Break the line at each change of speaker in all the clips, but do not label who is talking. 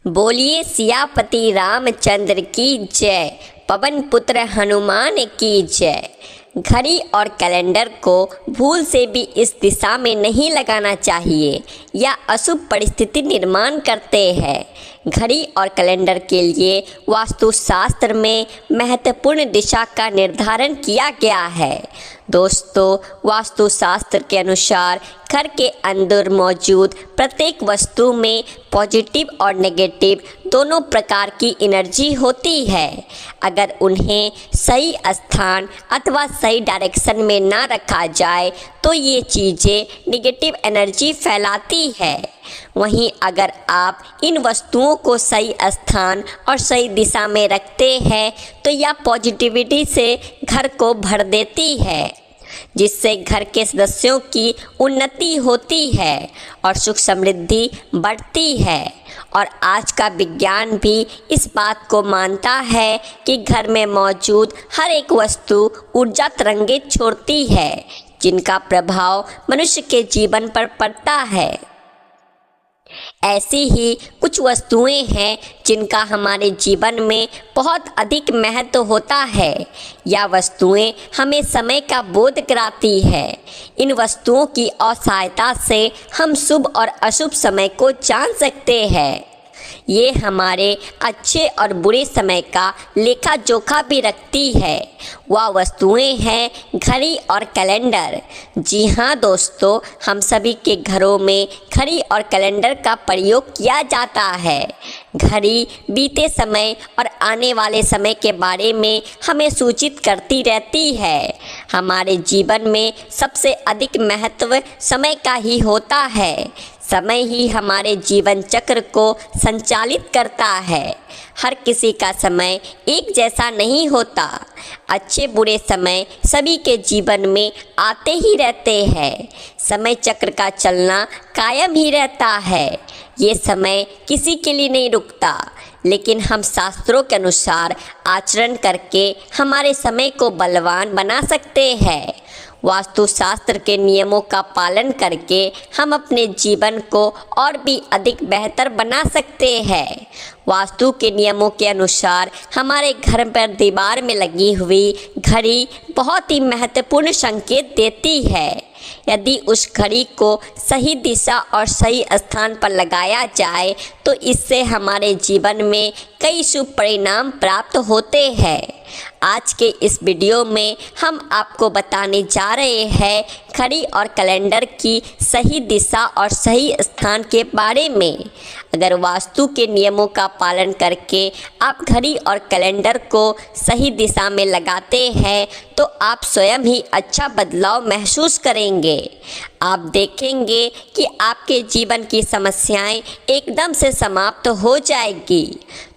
बोलिए सियापति रामचंद्र की जय, पवन पुत्र हनुमान की जय। घड़ी और कैलेंडर को भूल से भी इस दिशा में नहीं लगाना चाहिए या अशुभ परिस्थिति निर्माण करते हैं। घड़ी और कैलेंडर के लिए वास्तुशास्त्र में महत्वपूर्ण दिशा का निर्धारण किया गया है। दोस्तों, वास्तुशास्त्र के अनुसार घर के अंदर मौजूद प्रत्येक वस्तु में पॉजिटिव और नेगेटिव दोनों प्रकार की एनर्जी होती है। अगर उन्हें सही स्थान अथवा सही डायरेक्शन में ना रखा जाए तो ये चीज़ें नेगेटिव एनर्जी फैलाती है। वहीं अगर आप इन वस्तुओं को सही स्थान और सही दिशा में रखते हैं तो यह पॉजिटिविटी से घर को भर देती है, जिससे घर के सदस्यों की उन्नति होती है और सुख समृद्धि बढ़ती है। और आज का विज्ञान भी इस बात को मानता है कि घर में मौजूद हर एक वस्तु ऊर्जा तरंगें छोड़ती है, जिनका प्रभाव मनुष्य के जीवन पर पड़ता है। ऐसी ही कुछ वस्तुएं हैं जिनका हमारे जीवन में बहुत अधिक महत्व होता है। यह वस्तुएं हमें समय का बोध कराती है। इन वस्तुओं की असहायता से हम शुभ और अशुभ समय को जान सकते हैं। ये हमारे अच्छे और बुरे समय का लेखा जोखा भी रखती है। वह वस्तुएं हैं घड़ी और कैलेंडर। जी हाँ दोस्तों, हम सभी के घरों में घड़ी और कैलेंडर का प्रयोग किया जाता है। घड़ी बीते समय और आने वाले समय के बारे में हमें सूचित करती रहती है। हमारे जीवन में सबसे अधिक महत्व समय का ही होता है। समय ही हमारे जीवन चक्र को संचालित करता है। हर किसी का समय एक जैसा नहीं होता। अच्छे बुरे समय सभी के जीवन में आते ही रहते हैं। समय चक्र का चलना कायम ही रहता है। ये समय किसी के लिए नहीं रुकता, लेकिन हम शास्त्रों के अनुसार आचरण करके हमारे समय को बलवान बना सकते हैं। वास्तुशास्त्र के नियमों का पालन करके हम अपने जीवन को और भी अधिक बेहतर बना सकते हैं। वास्तु के नियमों के अनुसार हमारे घर पर दीवार में लगी हुई घड़ी बहुत ही महत्वपूर्ण संकेत देती है। यदि उस घड़ी को सही दिशा और सही स्थान पर लगाया जाए तो इससे हमारे जीवन में कई शुभ परिणाम प्राप्त होते हैं। आज के इस वीडियो में हम आपको बताने जा रहे हैं घड़ी और कैलेंडर की सही दिशा और सही स्थान के बारे में। अगर वास्तु के नियमों का पालन करके आप घड़ी और कैलेंडर को सही दिशा में लगाते हैं तो आप स्वयं ही अच्छा बदलाव महसूस करेंगे। आप देखेंगे कि आपके जीवन की समस्याएं एकदम से समाप्त हो जाएगी।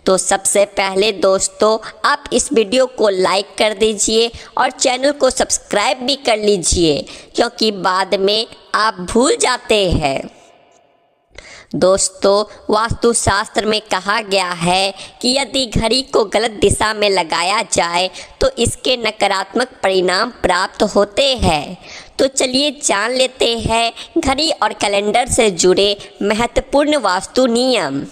तो सबसे पहले दोस्तों, आप इस वीडियो को लाइक कर दीजिए और चैनल को सब्सक्राइब भी कर लीजिए, क्योंकि बाद में आप भूल जाते हैं। दोस्तों, वास्तुशास्त्र में कहा गया है कि यदि घड़ी को गलत दिशा में लगाया जाए तो इसके नकारात्मक परिणाम प्राप्त होते हैं। तो चलिए जान लेते हैं घड़ी और कैलेंडर से जुड़े महत्वपूर्ण वास्तु नियम।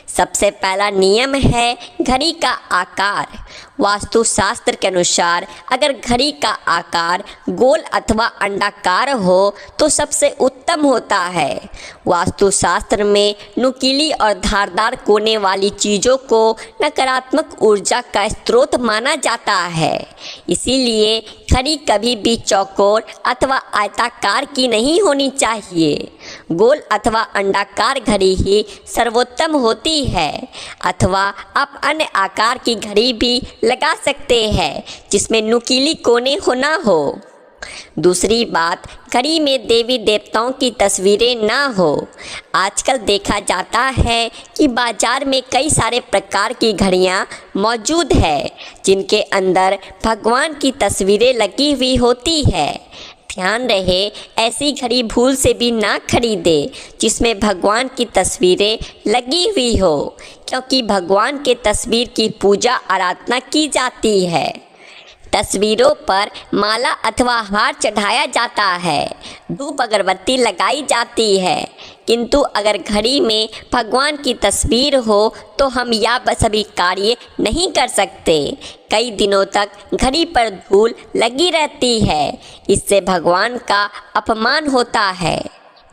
सबसे पहला नियम है घड़ी का आकार। वास्तुशास्त्र के अनुसार अगर घड़ी का आकार गोल अथवा अंडाकार हो तो सबसे उत्तम होता है। वास्तुशास्त्र में नुकीली और धारदार कोने वाली चीज़ों को नकारात्मक ऊर्जा का स्रोत माना जाता है। इसीलिए घड़ी कभी भी चौकोर अथवा आयताकार की नहीं होनी चाहिए। गोल अथवा अंडाकार घड़ी ही सर्वोत्तम होती है, अथवा आप अन्य आकार की घड़ी भी लगा सकते हैं जिसमें नुकीली कोने होना हो। दूसरी बात, घड़ी में देवी देवताओं की तस्वीरें ना हो। आजकल देखा जाता है कि बाजार में कई सारे प्रकार की घड़ियां मौजूद है जिनके अंदर भगवान की तस्वीरें लगी हुई होती है। ध्यान रहे, ऐसी घड़ी भूल से भी ना खरीदे जिसमें भगवान की तस्वीरें लगी हुई हो, क्योंकि भगवान के तस्वीर की पूजा आराधना की जाती है। तस्वीरों पर माला अथवा हार चढ़ाया जाता है, धूप अगरबत्ती लगाई जाती है, किंतु अगर घड़ी में भगवान की तस्वीर हो तो हम यह सभी कार्य नहीं कर सकते। कई दिनों तक घड़ी पर धूल लगी रहती है, इससे भगवान का अपमान होता है।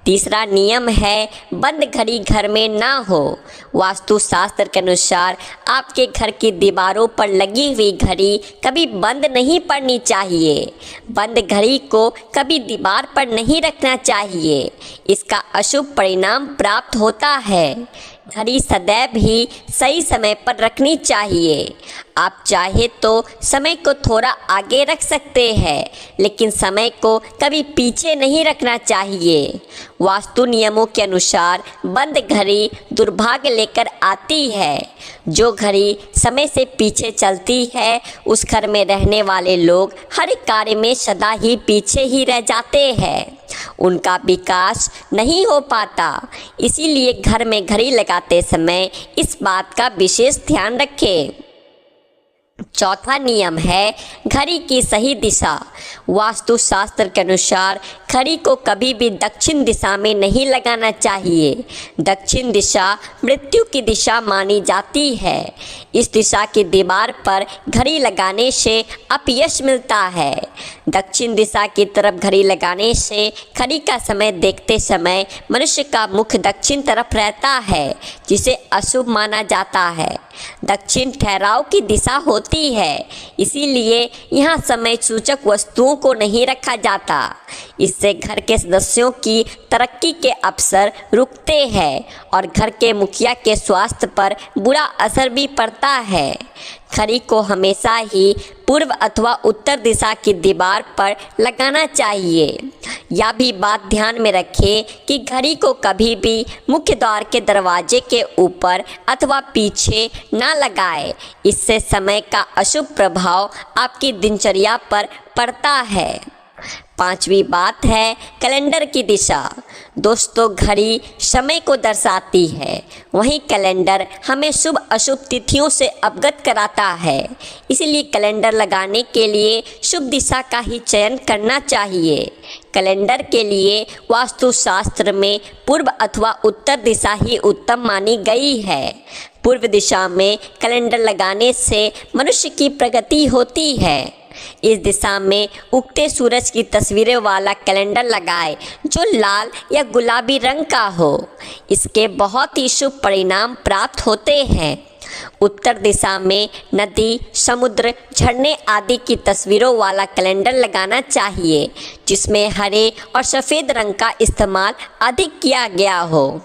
तीसरा नियम है बंद घड़ी घर में ना हो। वास्तु शास्त्र के अनुसार आपके घर की दीवारों पर लगी हुई घड़ी कभी बंद नहीं पड़नी चाहिए। बंद घड़ी को कभी दीवार पर नहीं रखना चाहिए, इसका अशुभ परिणाम प्राप्त होता है। घड़ी सदैव ही सही समय पर रखनी चाहिए। आप चाहे तो समय को थोड़ा आगे रख सकते हैं, लेकिन समय को कभी पीछे नहीं रखना चाहिए। वास्तु नियमों के अनुसार बंद घड़ी दुर्भाग्य लेकर आती है। जो घड़ी समय से पीछे चलती है, उस घर में रहने वाले लोग हर कार्य में सदा ही पीछे ही रह जाते हैं, उनका विकास नहीं हो पाता। इसीलिए घर में घड़ी लगाते समय इस बात का विशेष ध्यान रखें। चौथा नियम है घड़ी की सही दिशा। वास्तु शास्त्र के अनुसार घड़ी को कभी भी दक्षिण दिशा में नहीं लगाना चाहिए। दक्षिण दिशा मृत्यु की दिशा मानी जाती है। इस दिशा की दीवार पर घड़ी लगाने से अपयश मिलता है। दक्षिण दिशा की तरफ घड़ी लगाने से घड़ी का समय देखते समय मनुष्य का मुख दक्षिण तरफ रहता है, जिसे अशुभ माना जाता है। दक्षिण ठहराव की दिशा होती है, इसीलिए यहाँ समय सूचक वस्तुओं को नहीं रखा जाता। इससे घर के सदस्यों की तरक्की के अवसर रुकते हैं और घर के मुखिया के स्वास्थ्य पर बुरा असर भी पड़ता है। घड़ी को हमेशा ही पूर्व अथवा उत्तर दिशा की दीवार पर लगाना चाहिए। यह भी बात ध्यान में रखें कि घड़ी को कभी भी मुख्य द्वार के दरवाजे के ऊपर अथवा पीछे ना लगाएं। इससे समय का अशुभ प्रभाव आपकी दिनचर्या पर पड़ता है। पांचवी बात है कैलेंडर की दिशा। दोस्तों, घड़ी समय को दर्शाती है, वहीं कैलेंडर हमें शुभ अशुभ तिथियों से अवगत कराता है। इसलिए कैलेंडर लगाने के लिए शुभ दिशा का ही चयन करना चाहिए। कैलेंडर के लिए वास्तुशास्त्र में पूर्व अथवा उत्तर दिशा ही उत्तम मानी गई है। पूर्व दिशा में कैलेंडर लगाने से मनुष्य की प्रगति होती है। इस दिशा में उगते सूरज की तस्वीरें वाला कैलेंडर लगाएं जो लाल या गुलाबी रंग का हो। इसके बहुत ही शुभ परिणाम प्राप्त होते हैं। उत्तर दिशा में नदी, समुद्र, झरने आदि की तस्वीरों वाला कैलेंडर लगाना चाहिए, जिसमें हरे और सफ़ेद रंग का इस्तेमाल अधिक किया गया हो।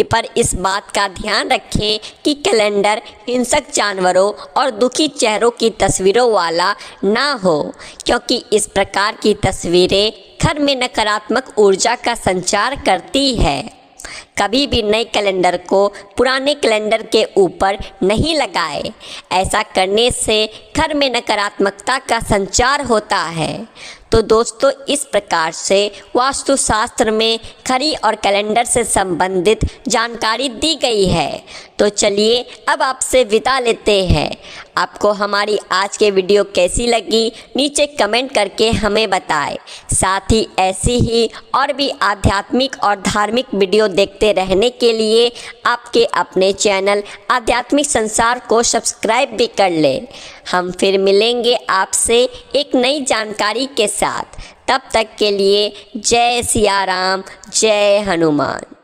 पर इस बात का ध्यान रखें कि कैलेंडर हिंसक जानवरों और दुखी चेहरों की तस्वीरों वाला ना हो, क्योंकि इस प्रकार की तस्वीरें घर में नकारात्मक ऊर्जा का संचार करती है। कभी भी नए कैलेंडर को पुराने कैलेंडर के ऊपर नहीं लगाएं। ऐसा करने से घर में नकारात्मकता का संचार होता है। तो दोस्तों, इस प्रकार से वास्तुशास्त्र में घड़ी और कैलेंडर से संबंधित जानकारी दी गई है। तो चलिए अब आपसे विदा लेते हैं। आपको हमारी आज के वीडियो कैसी लगी नीचे कमेंट करके हमें बताएं। साथ ही ऐसी ही और भी आध्यात्मिक और धार्मिक वीडियो देखते रहने के लिए आपके अपने चैनल आध्यात्मिक संसार को सब्सक्राइब भी कर लें। हम फिर मिलेंगे आपसे एक नई जानकारी के साथ। तब तक के लिए जय सिया राम, जय हनुमान।